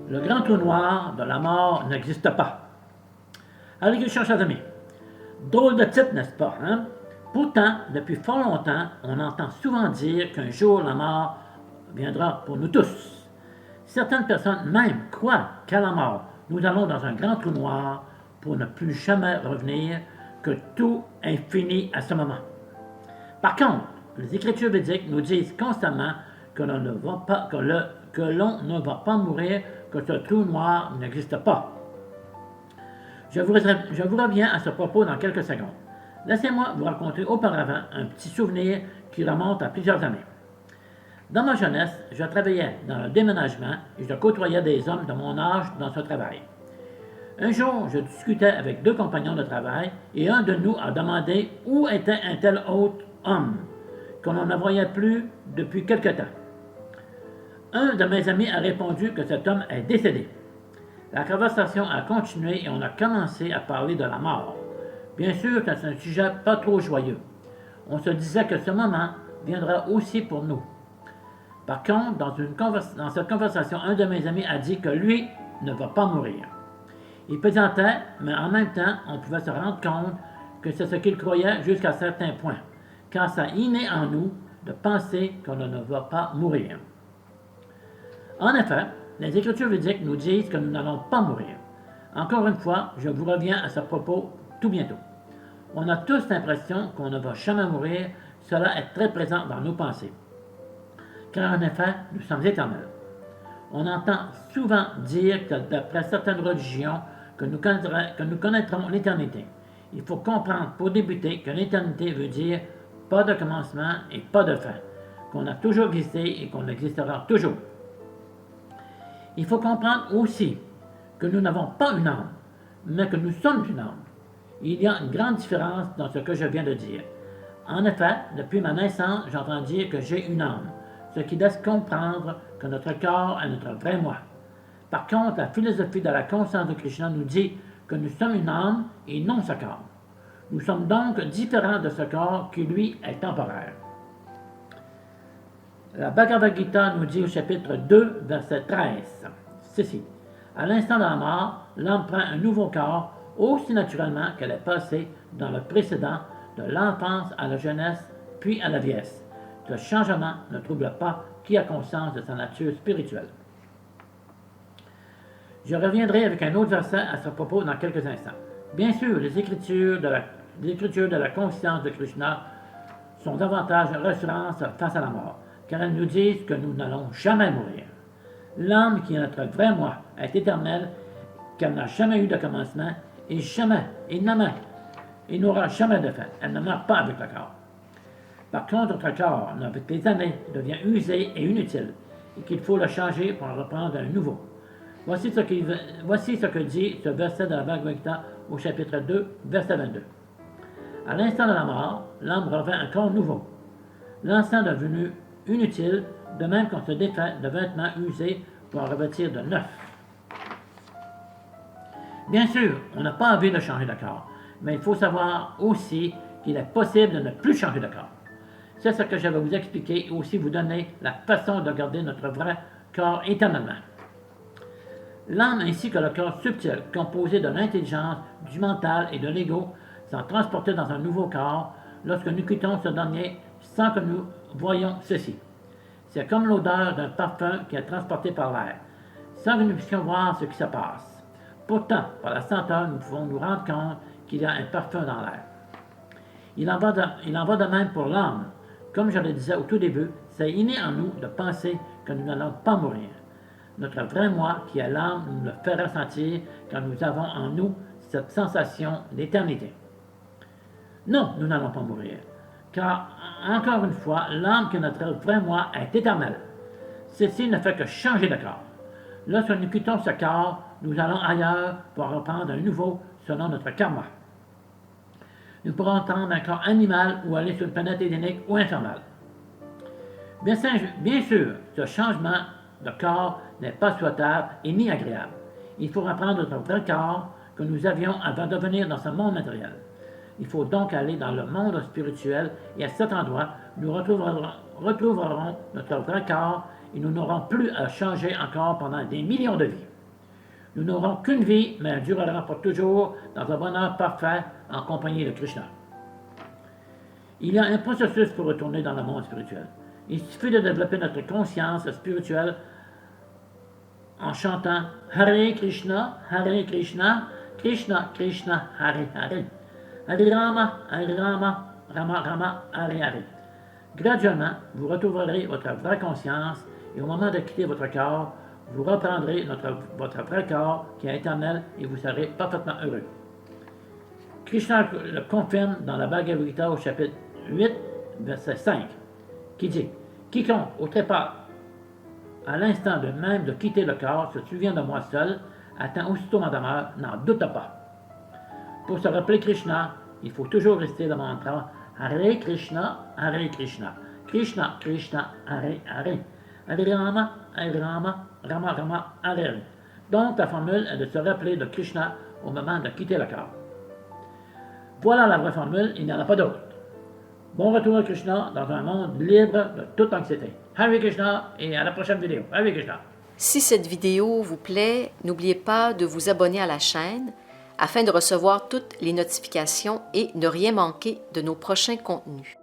Le grand trou noir de la mort n'existe pas. Allez, chers amis, drôle de titre, n'est-ce pas, hein? Pourtant, depuis fort longtemps, on entend souvent dire qu'un jour la mort viendra pour nous tous. Certaines personnes même croient qu'à la mort, nous allons dans un grand trou noir pour ne plus jamais revenir, que tout est fini à ce moment. Par contre, les Écritures védiques nous disent constamment que l'on ne va pas mourir, que ce trou noir n'existe pas. Je vous reviens à ce propos dans quelques secondes. Laissez-moi vous raconter auparavant un petit souvenir qui remonte à plusieurs années. Dans ma jeunesse, je travaillais dans le déménagement et je côtoyais des hommes de mon âge dans ce travail. Un jour, je discutais avec deux compagnons de travail et un de nous a demandé où était un tel autre homme, qu'on ne voyait plus depuis quelque temps. Un de mes amis a répondu que cet homme est décédé. La conversation a continué et on a commencé à parler de la mort. Bien sûr, c'est un sujet pas trop joyeux. On se disait que ce moment viendra aussi pour nous. Par contre, dans cette conversation, un de mes amis a dit que lui ne va pas mourir. Il plaisantait, mais en même temps, on pouvait se rendre compte que c'est ce qu'il croyait jusqu'à certains points, car ça inné en nous de penser qu'on ne va pas mourir. En effet, les Écritures védiques nous disent que nous n'allons pas mourir. Encore une fois, je vous reviens à ce propos tout bientôt. On a tous l'impression qu'on ne va jamais mourir, cela est très présent dans nos pensées. Car en effet, nous sommes éternels. On entend souvent dire que d'après certaines religions, que nous connaîtrons l'éternité. Il faut comprendre pour débuter que l'éternité veut dire pas de commencement et pas de fin, qu'on a toujours existé et qu'on existera toujours. Il faut comprendre aussi que nous n'avons pas une âme, mais que nous sommes une âme. Il y a une grande différence dans ce que je viens de dire. En effet, depuis ma naissance, j'entends dire que j'ai une âme, ce qui laisse comprendre que notre corps est notre vrai moi. Par contre, la philosophie de la conscience de Krishna nous dit que nous sommes une âme et non ce corps. Nous sommes donc différents de ce corps qui, lui, est temporaire. La Bhagavad Gita nous dit au chapitre 2, verset 13, ceci. À l'instant de la mort, l'âme prend un nouveau corps aussi naturellement qu'elle est passée dans le précédent, de l'enfance à la jeunesse, puis à la vieillesse. Ce changement ne trouble pas qui a conscience de sa nature spirituelle. Je reviendrai avec un autre verset à ce propos dans quelques instants. Bien sûr, les écritures de la conscience de Krishna sont davantage rassurantes face à la mort, car elles nous disent que nous n'allons jamais mourir. L'âme qui est notre vrai moi est éternelle, qu'elle n'a jamais eu de commencement et n'aura jamais de fin. Elle ne meurt pas avec le corps. Par contre, notre corps, avec les années, devient usé et inutile, et qu'il faut le changer pour en reprendre un nouveau. Voici ce que dit ce verset de la Bhagavad Gita au chapitre 2, verset 22. À l'instant de la mort, l'âme revêt un corps nouveau. L'ancien devenu inutile, de même qu'on se défait de vêtements usés pour en revêtir de neuf. Bien sûr, on n'a pas envie de changer de corps, mais il faut savoir aussi qu'il est possible de ne plus changer de corps. C'est ce que je vais vous expliquer et aussi vous donner la façon de garder notre vrai corps éternellement. L'âme ainsi que le corps subtil, composé de l'intelligence, du mental et de l'ego, sont transportés dans un nouveau corps lorsque nous quittons ce dernier sans que nous voyions ceci. C'est comme l'odeur d'un parfum qui est transporté par l'air, sans que nous puissions voir ce qui se passe. Pourtant, par la senteur, nous pouvons nous rendre compte qu'il y a un parfum dans l'air. Il en va de même pour l'âme. Comme je le disais au tout début, c'est inné en nous de penser que nous n'allons pas mourir. Notre vrai moi, qui est l'âme, nous le fait ressentir quand nous avons en nous cette sensation d'éternité. Non, nous n'allons pas mourir, car, encore une fois, l'âme qui est notre vrai moi est éternelle. Ceci ne fait que changer de corps. Lorsque nous quittons ce corps, nous allons ailleurs pour reprendre un nouveau selon notre karma. Nous pourrons prendre un corps animal ou aller sur une planète édénique ou infernale. Bien sûr, ce changement de corps n'est pas souhaitable et ni agréable. Il faut reprendre notre vrai corps que nous avions avant de venir dans ce monde matériel. Il faut donc aller dans le monde spirituel et à cet endroit, nous retrouverons notre vrai corps et nous n'aurons plus à changer encore pendant des millions de vies. Nous n'aurons qu'une vie, mais elle durera pour toujours dans un bonheur parfait en compagnie de Krishna. Il y a un processus pour retourner dans le monde spirituel. Il suffit de développer notre conscience spirituelle en chantant Hare Krishna, Krishna Krishna, Hare Hare. Hare Rama, Rama Rama, Hare Hare. Graduellement, vous retrouverez votre vraie conscience et au moment de quitter votre corps, vous reprendrez votre vrai corps qui est éternel et vous serez parfaitement heureux. Krishna le confirme dans la Bhagavad Gita au chapitre 8, verset 5, qui dit « Quiconque au trépas, à l'instant de même de quitter le corps, se souvient de moi seul, atteint aussitôt ma demeure, n'en doute pas. » Pour se rappeler Krishna, il faut toujours rester le mantra Hare Krishna, Krishna Krishna, Hare Hare. Hare Rama, Rama Rama, Hare Hare. Donc la formule est de se rappeler de Krishna au moment de quitter le corps. Voilà la vraie formule, il n'y en a pas d'autre. Bon retour à Krishna dans un monde libre de toute anxiété. Hare Krishna et à la prochaine vidéo. Hare Krishna. Si cette vidéo vous plaît, n'oubliez pas de vous abonner à la chaîne afin de recevoir toutes les notifications et ne rien manquer de nos prochains contenus.